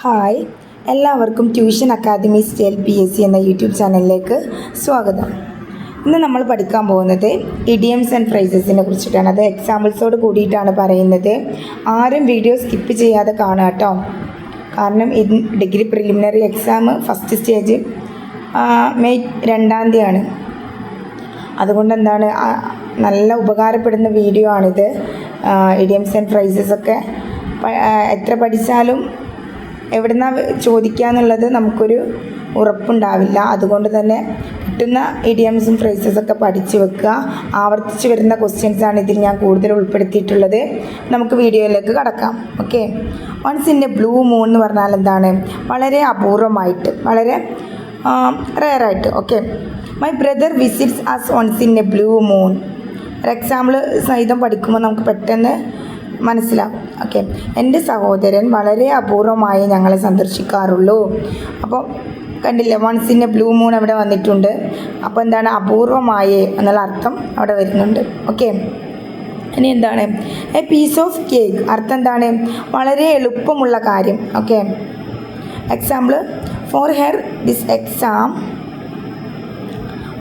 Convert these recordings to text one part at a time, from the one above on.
Hi, എല്ലാവർക്കും tuition academy സ്റ്റേൽ PSC എന്ന YouTube ചാനലിലേക്ക് സ്വാഗതം. ഇന്ന് നമ്മൾ പഠിക്കാൻ പോകുന്നത് ഇഡിയംസ് ആൻഡ് ഫ്രേസസിനെ കുറിച്ചിട്ടാണ്. അത് എക്സാമ്പിൾസോട് കൂടിയിട്ടാണ് പറയുന്നത്. ആരും വീഡിയോ സ്കിപ്പ് ചെയ്യാതെ കാണുക കേട്ടോ. കാരണം degree preliminary exam first stage May 2-ാം തീയതിയാണ്. അതുകൊണ്ട് നല്ല ഉപകാരപ്പെടുന്ന വീഡിയോ ആണിത്. ഇഡിയംസ് ആൻഡ് ഫ്രേസസൊക്കെ എത്ര പഠിച്ചാലും എവിടുന്നാ ചോദിക്കുക എന്നുള്ളത് നമുക്കൊരു ഉറപ്പുണ്ടാവില്ല. അതുകൊണ്ട് തന്നെ കിട്ടുന്ന ഇഡിയംസും ഫ്രേസസൊക്കെ പഠിച്ചു വെക്കുക. ആവർത്തിച്ച് വരുന്ന ക്വസ്റ്റ്യൻസാണ് ഇതിൽ ഞാൻ കൂടുതൽ ഉൾപ്പെടുത്തിയിട്ടുള്ളത്. നമുക്ക് വീഡിയോയിലേക്ക് കടക്കാം. Okay, once in a blue moon എന്ന് പറഞ്ഞാൽ എന്താണ്? വളരെ അപൂർവമായിട്ട്, വളരെ റെയറായിട്ട്. Okay, my brother visits us once in a blue moon. ഒരു എക്സാമ്പിൾ സഹിതം പഠിക്കുമ്പോൾ നമുക്ക് പെട്ടെന്ന് മനസ്സിലാവും. ഓക്കെ, എൻ്റെ സഹോദരൻ വളരെ അപൂർവമായി ഞങ്ങളെ സന്ദർശിക്കാറുള്ളൂ. അപ്പോൾ കണ്ടില്ലേ, once in a blue moon അവിടെ വന്നിട്ടുണ്ട്. അപ്പോൾ എന്താണ്? അപൂർവമായി എന്നുള്ള അർത്ഥം അവിടെ വരുന്നുണ്ട്. ഓക്കെ, ഇനി എന്താണ്? A piece of cake. അർത്ഥം എന്താണ്? വളരെ എളുപ്പമുള്ള കാര്യം. Okay, example for her this exam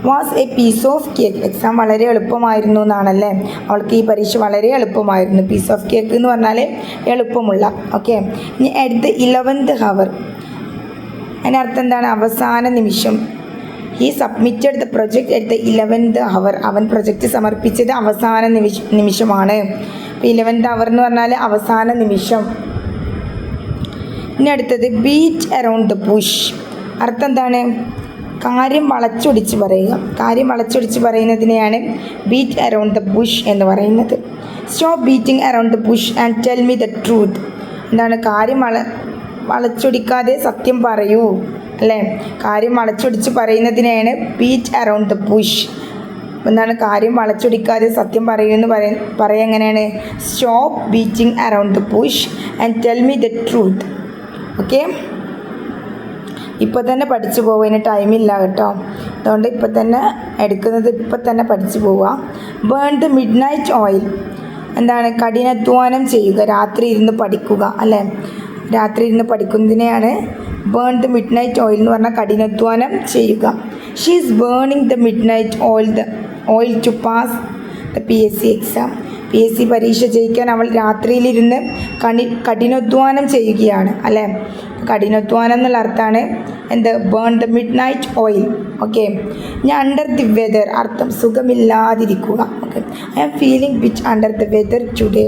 was a piece of cake. Exam വളരെ എളുപ്പമായിരുന്നു എന്നാണല്ലേ. അവൾക്ക് ഈ പരീക്ഷ വളരെ എളുപ്പമായിരുന്നു. പീസ് ഓഫ് കേക്ക് എന്ന് പറഞ്ഞാൽ എളുപ്പമുള്ള. ഓക്കെ, ഇനി അറ്റ് ദ 11th hour. അതിനർത്ഥം എന്താണ്? അവസാന നിമിഷം. He submitted the project at the 11th hour. അവൻ പ്രൊജക്റ്റ് സമർപ്പിച്ചത് അവസാന നിമിഷമാണ്. അപ്പോൾ 11th hour എന്ന് പറഞ്ഞാൽ അവസാന നിമിഷം. ഇനി അടുത്തത് ബീറ്റ് അറൗണ്ട് ദ ബുഷ്. അർത്ഥം എന്താണ്? കാര്യം വളച്ചൊടിച്ച് പറയുക. കാര്യം വളച്ചൊടിച്ച് പറയുന്നതിനെയാണ് ബീറ്റ് അറൗണ്ട് ദ ബുഷ് എന്ന് പറയുന്നത്. Stop beating around the Bush and tell me the truth. എന്താണ്? കാര്യം വളച്ചൊടിക്കാതെ സത്യം പറയൂ, അല്ലേ? കാര്യം വളച്ചൊടിച്ച് പറയുന്നതിനെയാണ് ബീറ്റ് അറൗണ്ട് ദ ബുഷ്. എന്താണ്? കാര്യം വളച്ചൊടിക്കാതെ സത്യം പറയൂ എന്ന് പറയാൻ എങ്ങനെയാണ്? Stop beating around the Bush and tell me the truth. Okay, ഇപ്പോൾ തന്നെ പഠിച്ചു പോവുക. ഇതിന് ടൈമില്ല കേട്ടോ. അതുകൊണ്ട് ഇപ്പോൾ തന്നെ എടുക്കുന്നത്, ഇപ്പോൾ തന്നെ പഠിച്ചു പോവുക. Burn the midnight oil. എന്താണ്? കഠിനാധ്വാനം ചെയ്യുക, രാത്രി ഇരുന്ന് പഠിക്കുക, അല്ലേ? രാത്രി ഇരുന്ന് പഠിക്കുന്നതിനെയാണ് burn the midnight oil എന്ന് പറഞ്ഞാൽ കഠിനാധ്വാനം ചെയ്യുക. She is burning the midnight oil to pass the PSC exam. PSC പരീക്ഷ ജയിക്കാൻ അവൾ രാത്രിയിലിരുന്ന് കഠിനാധ്വാനം ചെയ്യുകയാണ്, അല്ലേ? കഠിനാധ്വാനം എന്നുള്ള അർത്ഥമാണ് എന്ത്? Burn the midnight oil. Okay, ഞാൻ അണ്ടർ ദി വെതർ. അർത്ഥം സുഖമില്ലാതിരിക്കുക. Okay, I am feeling bit under the weather today.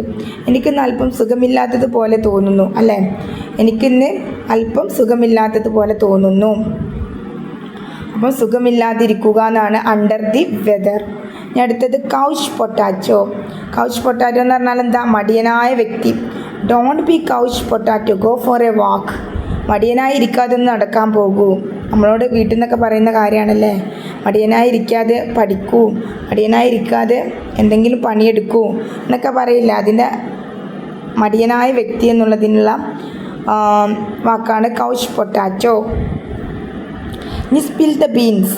എനിക്കിന്ന് അല്പം സുഖമില്ലാത്തതുപോലെ തോന്നുന്നു, അല്ലേ? എനിക്കിന്ന് അല്പം സുഖമില്ലാത്തതുപോലെ തോന്നുന്നു. അപ്പം സുഖമില്ലാതിരിക്കുക എന്നാണ് അണ്ടർ ദി വെതർ. ഇനി അടുത്തത് കൗച്ച് പൊട്ടാറ്റോ. കൗച്ച് പൊട്ടാറ്റോ എന്ന് പറഞ്ഞാൽ എന്താ? മടിയനായ വ്യക്തി. Don't be couch potato, go for a walk. മടിയനായി ഇരിക്കാതെ ഒന്ന് നടക്കാൻ പോകൂ. നമ്മളോട് വീട്ടിൽ നിന്നൊക്കെ പറയുന്ന കാര്യമാണല്ലേ. മടിയനായി ഇരിക്കാതെ പഠിക്കൂ, മടിയനായി ഇരിക്കാതെ എന്തെങ്കിലും പണിയെടുക്കൂ എന്നൊക്കെ പറയില്ല. അതിൻ്റെ മടിയനായ വ്യക്തി എന്നുള്ളതിനുള്ള വാക്കാണ് കൗച്ച് പൊട്ടാറ്റോ. ഇനി സ്പിൽ ദ ബീൻസ്.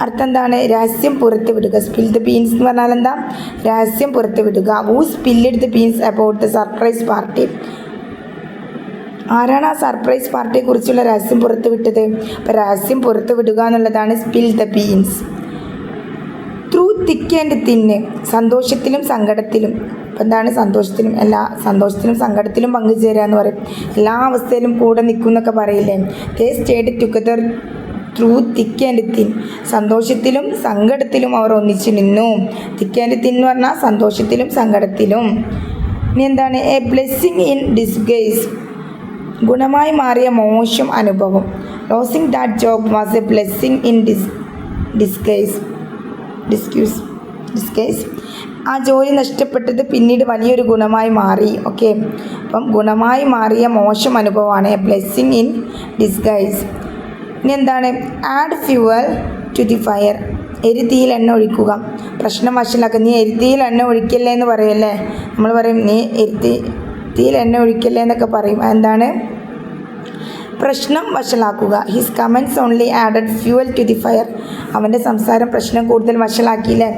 അർത്ഥം എന്താണ്? രഹസ്യം പുറത്ത് വിടുക. സ്പിൽ ദ ബീൻസ് എന്ന് പറഞ്ഞാൽ എന്താ? രഹസ്യം പുറത്ത് വിടുക. Who spilled the beans about the surprise party. ആരാണ് ആ സർപ്രൈസ് പാർട്ടിയെ കുറിച്ചുള്ള രഹസ്യം പുറത്ത് വിട്ടത്? അപ്പോൾ രഹസ്യം പുറത്ത് വിടുക എന്നുള്ളതാണ് spill the beans. Through thick and തിന്ന്. സന്തോഷത്തിലും സങ്കടത്തിലും. അപ്പോൾ എന്താണ്? സന്തോഷത്തിലും സങ്കടത്തിലും പങ്കുചേരുക എന്ന് പറയും. എല്ലാ അവസ്ഥയിലും കൂടെ നിൽക്കും എന്നൊക്കെ പറയില്ലേ. They stayed together through thick and thin. സന്തോഷത്തിലും സങ്കടത്തിലും അവർ ഒന്നിച്ചു നിന്നു. തിക്ക് ആൻഡ് തിൻ എന്ന് പറഞ്ഞാൽ സന്തോഷത്തിലും സങ്കടത്തിലും. ഇനി എന്താണ്? A blessing in disguise. ഗുണമായി മാറിയ മോശം അനുഭവം. Losing that job was a blessing in disguise. ആ ജോലി നഷ്ടപ്പെട്ടത് പിന്നീട് വലിയൊരു ഗുണമായി മാറി. ഓക്കെ, അപ്പം ഗുണമായി മാറിയ മോശം അനുഭവമാണ് എ ബ്ലെസ്സിങ് ഇൻ ഡിസ്ഗൈസ്. ഇനി എന്താണ്? Add fuel to the fire. എരുതിയിൽ എണ്ണ ഒഴിക്കുക. പ്രശ്നം വഷളാക്കുക. നീ എരുതിയിൽ എണ്ണ ഒഴിക്കല്ലേ എന്ന് പറയല്ലേ. നമ്മൾ പറയും നീ എരുതിയിൽ എണ്ണ ഒഴിക്കല്ലേ എന്നൊക്കെ പറയും. എന്താണ്? പ്രശ്നം വഷളാക്കുക. His comments only added fuel to the fire. അവൻ്റെ സംസാരം പ്രശ്നം കൂടുതൽ വഷളാക്കിയില്ലേ.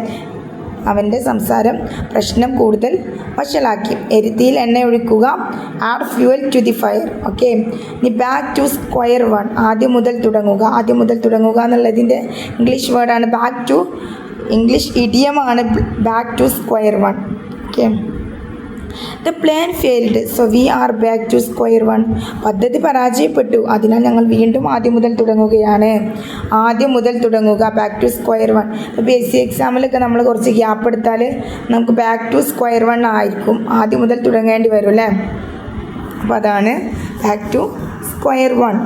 അവൻ്റെ സംസാരം പ്രശ്നം കൂടുതൽ വഷളാക്കി. എരുത്തിയിൽ എണ്ണ ഒഴിക്കുക. Add fuel to the fire. Okay, ഇനി ബാക്ക് ടു സ്ക്വയർ വൺ. ആദ്യം മുതൽ തുടങ്ങുക. ആദ്യം മുതൽ തുടങ്ങുക എന്നുള്ളതിൻ്റെ ഇംഗ്ലീഷ് വേർഡാണ് ബാക്ക് ടു. ഇംഗ്ലീഷ് ഇഡിയമാണ് back to square one. Okay, the plan failed so we are back to square one. പദ്ധതി പരാജയപ്പെട്ടു, അതിനാൽ ഞങ്ങൾ വീണ്ടും ആദ്യം മുതൽ തുടങ്ങുകയാണ്. ആദ്യം മുതൽ തുടങ്ങുക, ബാക്ക് ടു സ്ക്വയർ വൺ. ഇപ്പോൾ ബേസിക് എക്സാമിലൊക്കെ നമ്മൾ കുറച്ച് ഗ്യാപ്പ് എടുത്താൽ നമുക്ക് ബാക്ക് ടു സ്ക്വയർ വൺ ആയിരിക്കും, ആദ്യം മുതൽ തുടങ്ങേണ്ടി വരും അല്ലേ. അപ്പോൾ അതാണ് back to square one.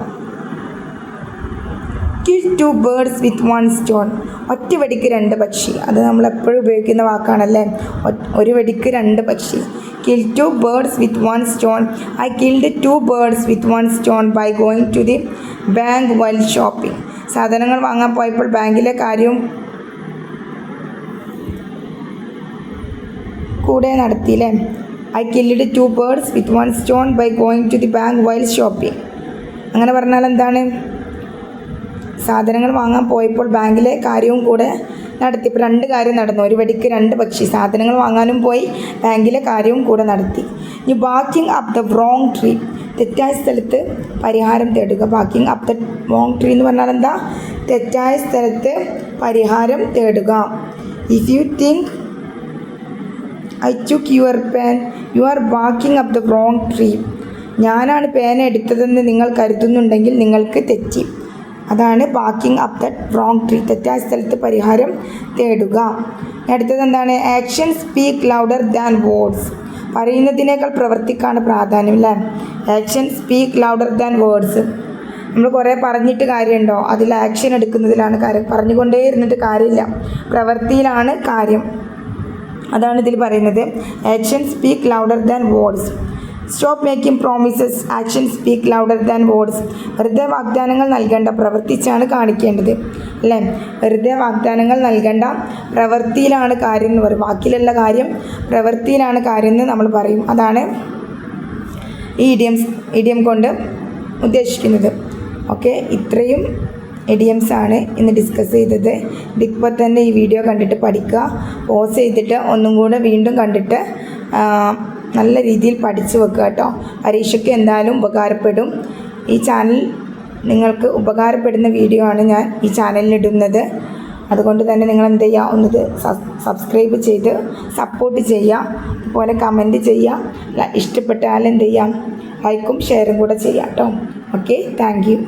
Kill two birds with one stone. ഒറ്റ വെടിക്ക് രണ്ട് പക്ഷി. അത് നമ്മൾ എപ്പോഴും ഉപയോഗിക്കുന്ന വാക്കാണല്ലേ, ഒരു വെടിക്ക് രണ്ട് പക്ഷി. Kill two birds with one stone. I killed two birds with one stone by going to the bank while shopping. സാധനങ്ങൾ വാങ്ങാൻ പോയപ്പോൾ ബാങ്കിലെ കാര്യവും കൂടെ നടത്തിയില്ലേ. I killed two birds with one stone by going to the bank while shopping. അങ്ങനെ പറഞ്ഞാൽ എന്താണ്? സാധനങ്ങൾ വാങ്ങാൻ പോയപ്പോൾ ബാങ്കിലെ കാര്യവും കൂടെ നടത്തി. ഇപ്പോൾ രണ്ട് കാര്യം നടന്നു, ഒരു വെടിക്ക് രണ്ട് പക്ഷി. സാധനങ്ങൾ വാങ്ങാനും പോയി, ബാങ്കിലെ കാര്യവും കൂടെ നടത്തി. ഇനി backing up the wrong tree. തെറ്റായ സ്ഥലത്ത് പരിഹാരം തേടുക. Backing up the wrong tree എന്ന് പറഞ്ഞാൽ എന്താ? തെറ്റായ സ്ഥലത്ത് പരിഹാരം തേടുക. If you think I took your pen you are backing up the wrong tree. ഞാനാണ് പേന എടുത്തതെന്ന് നിങ്ങൾ കരുതുന്നുണ്ടെങ്കിൽ നിങ്ങൾക്ക് തെറ്റി. അതാണ് backing up the wrong tree, തെറ്റായ സ്ഥലത്ത് പരിഹാരം തേടുക. അടുത്തത് എന്താണ്? Action speak louder than words. പറയുന്നതിനേക്കാൾ പ്രവൃത്തിക്കാണ് പ്രാധാന്യം അല്ലേ. Action speak louder than words. നമ്മൾ കുറേ പറഞ്ഞിട്ട് കാര്യമുണ്ടോ? അതിൽ ആക്ഷൻ എടുക്കുന്നതിലാണ് കാര്യം. പറഞ്ഞുകൊണ്ടേ ഇരുന്നിട്ട് കാര്യമില്ല, പ്രവൃത്തിയിലാണ് കാര്യം. അതാണ് ഇതിൽ പറയുന്നത്. Action speak louder than words. Stop making promises. Action speak louder than words. വെറുതെ വാഗ്ദാനങ്ങൾ നൽകേണ്ട, പ്രവൃത്തിച്ചാണ് കാണിക്കേണ്ടത് അല്ലേ. വെറുതെ വാഗ്ദാനങ്ങൾ നൽകേണ്ട, പ്രവൃത്തിയിലാണ് കാര്യം എന്ന് പറയും. വാക്കിലുള്ള കാര്യം പ്രവൃത്തിയിലാണ് കാര്യം എന്ന് നമ്മൾ പറയും. അതാണ് ഈ ഇഡിയം കൊണ്ട് ഉദ്ദേശിക്കുന്നത്. ഓക്കെ, ഇത്രയും ഇഡിയംസാണ് ഇന്ന് ഡിസ്കസ് ചെയ്തത്. ഇപ്പോൾ തന്നെ ഈ വീഡിയോ കണ്ടിട്ട് പഠിക്കുക. പോസ് ചെയ്തിട്ട് ഒന്നും കൂടെ വീണ്ടും കണ്ടിട്ട് നല്ല രീതിയിൽ പഠിച്ചു വെക്കുക കേട്ടോ. പരീക്ഷയ്ക്ക് എന്തായാലും ഉപകാരപ്പെടും. ഈ ചാനൽ നിങ്ങൾക്ക് ഉപകാരപ്പെടുന്ന വീഡിയോ ആണ് ഞാൻ ഈ ചാനലിലിടുന്നത്. അതുകൊണ്ട് തന്നെ നിങ്ങൾ എന്ത് ചെയ്യുക, ഒന്നത് സബ്സ്ക്രൈബ് ചെയ്ത് സപ്പോർട്ട് ചെയ്യുക. അതുപോലെ കമൻറ്റ് ചെയ്യുക. ഇഷ്ടപ്പെട്ടാൽ എന്ത് ചെയ്യാം, ലൈക്കും ഷെയറും കൂടെ ചെയ്യാം കേട്ടോ. Okay, thank you.